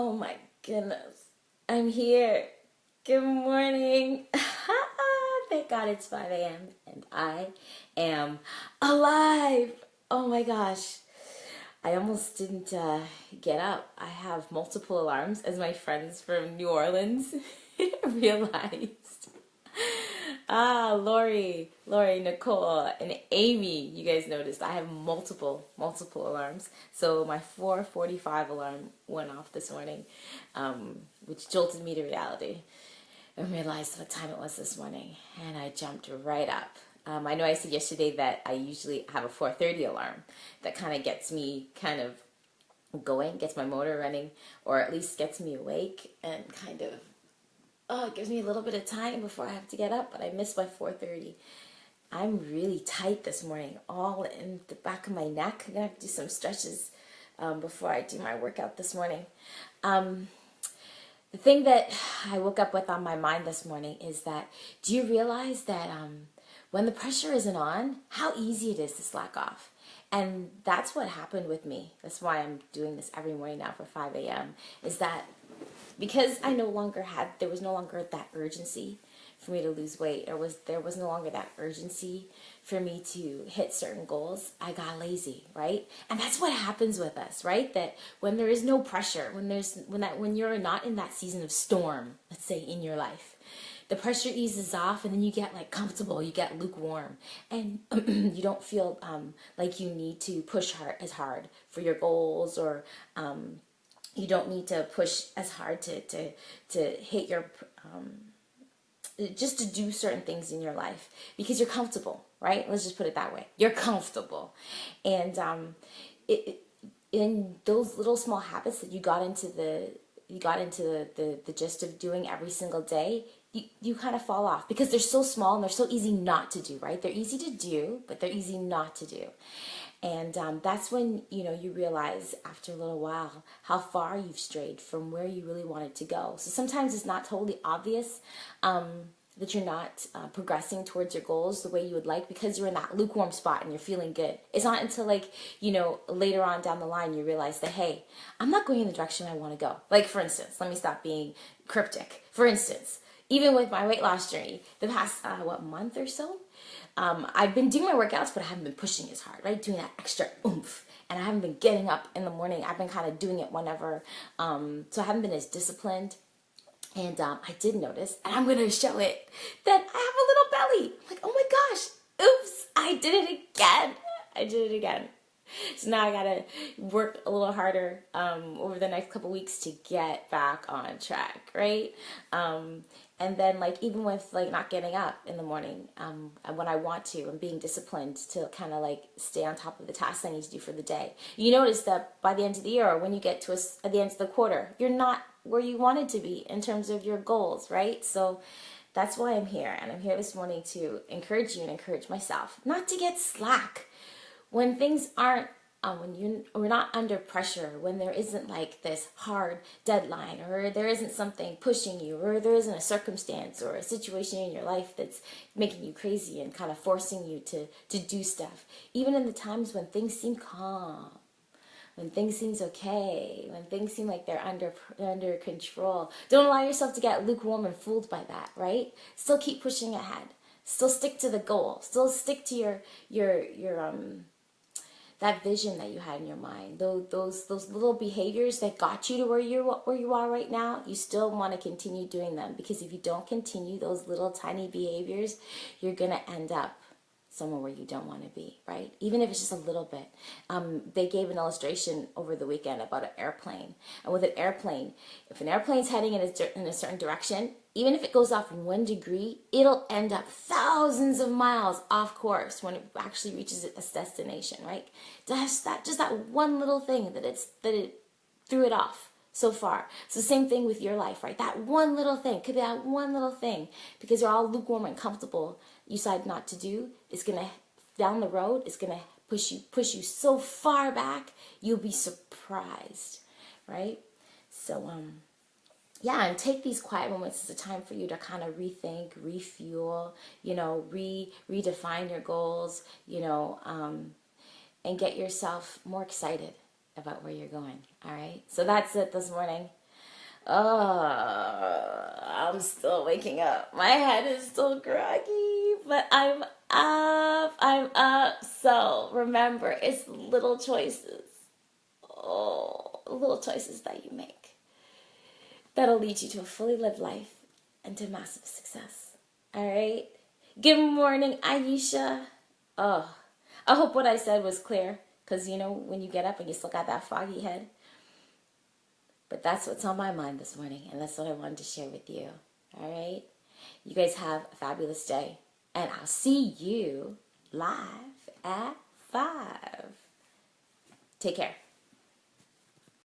Oh my goodness. I'm here. Good morning. Thank God it's 5 a.m. and I am alive. Oh my gosh. I almost didn't get up. I have multiple alarms, as my friends from New Orleans realized. Lori, Nicole, and Amy. You guys noticed I have multiple alarms. So my 4:45 alarm went off this morning, which jolted me to reality, and realized what time it was this morning, and I jumped right up. I know I said yesterday that I usually have a 4:30 alarm that kind of gets me kind of going, gets my motor running, or at least gets me awake and kind of it gives me a little bit of time before I have to get up, but I missed my 4:30. I'm really tight this morning, all in the back of my neck. I'm gonna have to do some stretches before I do my workout this morning. The thing that I woke up with on my mind this morning is that, do you realize that when the pressure isn't on, how easy it is to slack off? And that's what happened with me. That's why I'm doing this every morning now for 5 a.m. is that because there was no longer that urgency for me to lose weight, or there was no longer that urgency for me to hit certain goals, I got lazy, right? And that's what happens with us, right? That when there is no pressure, when you're not in that season of storm, let's say, in your life, the pressure eases off, and then you get like comfortable, you get lukewarm, and you don't feel like you need to push as hard for your goals, or you don't need to push as hard to hit your just to do certain things in your life, because you're comfortable, right? Let's just put it that way. You're comfortable, and in those little small habits that you got into the gist of doing every single day, you kind of fall off because they're so small and they're so easy not to do, right? They're easy to do, but they're easy not to do. And that's when, you realize after a little while how far you've strayed from where you really wanted to go. So sometimes it's not totally obvious that you're not progressing towards your goals the way you would like, because you're in that lukewarm spot and you're feeling good. It's not until later on down the line you realize that, hey, I'm not going in the direction I want to go. Like, for instance, let me stop being cryptic. For instance, even with my weight loss journey, the past, month or so, I've been doing my workouts, but I haven't been pushing as hard, right? Doing that extra oomph. And I haven't been getting up in the morning. I've been kind of doing it whenever. So I haven't been as disciplined. And I did notice, and I'm going to show it, that I have a little belly. I'm like, oh my gosh, oops, I did it again. So now I got to work a little harder over the next couple weeks to get back on track, right? And then, even with not getting up in the morning when I want to, and being disciplined to kind of stay on top of the tasks I need to do for the day. You notice that by the end of the year, or when you get to at the end of the quarter, you're not where you wanted to be in terms of your goals, right? So that's why I'm here, and I'm here this morning to encourage you and encourage myself not to get slack when things aren't, we're not under pressure, when there isn't this hard deadline, or there isn't something pushing you, or there isn't a circumstance or a situation in your life that's making you crazy and kind of forcing you to do stuff. Even in the times when things seem calm, when things seem okay, when things seem like they're under control, don't allow yourself to get lukewarm and fooled by that, right? Still keep pushing ahead. Still stick to the goal. Still stick to your that vision that you had in your mind. Those little behaviors that got you to where you are right now, you still want to continue doing them, because if you don't continue those little tiny behaviors, you're going to end up somewhere where you don't want to be, right? Even if it's just a little bit. They gave an illustration over the weekend about an airplane. And with an airplane, if an airplane's heading in a certain direction, even if it goes off 1 degree, it'll end up thousands of miles off course when it actually reaches its destination, right? Just that one little thing that it threw it off so far. It's the same thing with your life, right? That one little thing, could be that one little thing, because you're all lukewarm and comfortable, you decide not to do, it's going to, down the road, it's going to push you so far back, you'll be surprised, right? So, yeah, and take these quiet moments as a time for you to kind of rethink, refuel, redefine your goals, and get yourself more excited about where you're going. All right. So that's it this morning. I'm still waking up. My head is still groggy, but I'm up. I'm up. So remember, it's little choices. Oh, little choices that you make that'll lead you to a fully lived life and to massive success. All right? Good morning, Aisha. Oh, I hope what I said was clear, because you know, when you get up and you still got that foggy head. But that's what's on my mind this morning, and that's what I wanted to share with you. All right? You guys have a fabulous day, and I'll see you live at 5. Take care.